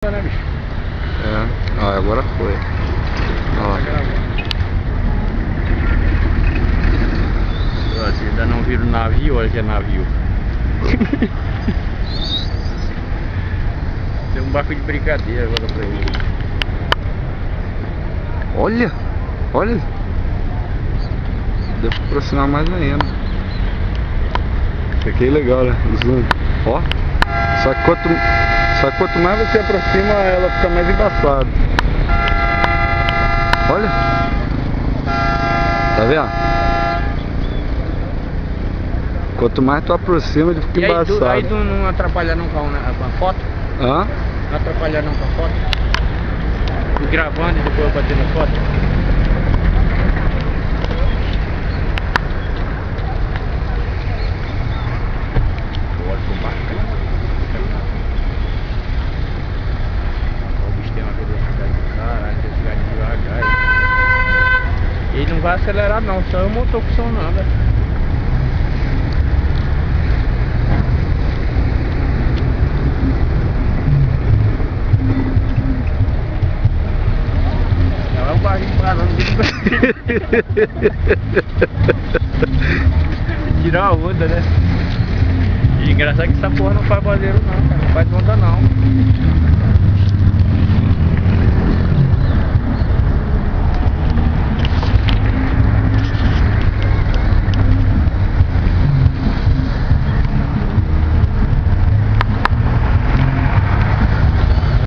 Né, bicho? É, ó, agora foi. Ó. Você ainda não viram o navio, olha que é navio. Tem um barco de brincadeira agora pra ele. Olha, olha. Deve aproximar mais ainda. Isso aqui é legal, né? Zoom. Ó. Só que quanto mais você aproxima, ela fica mais embaçada. Olha. Tá vendo? Quanto mais tu aproxima, ele fica embaçado. Aí tu não atrapalha não com a foto? Hã? Não atrapalha não com a foto? Tu gravando e depois batendo a foto? Olha pro barco. O bicho tem uma velocidade do caralho, tem que ficar devagar. Ele não vai acelerar não, só o motor funcionando. É um barrinho parando. Tirar a onda, né? E engraçado que essa porra não faz barulho não, cara. Não faz onda não.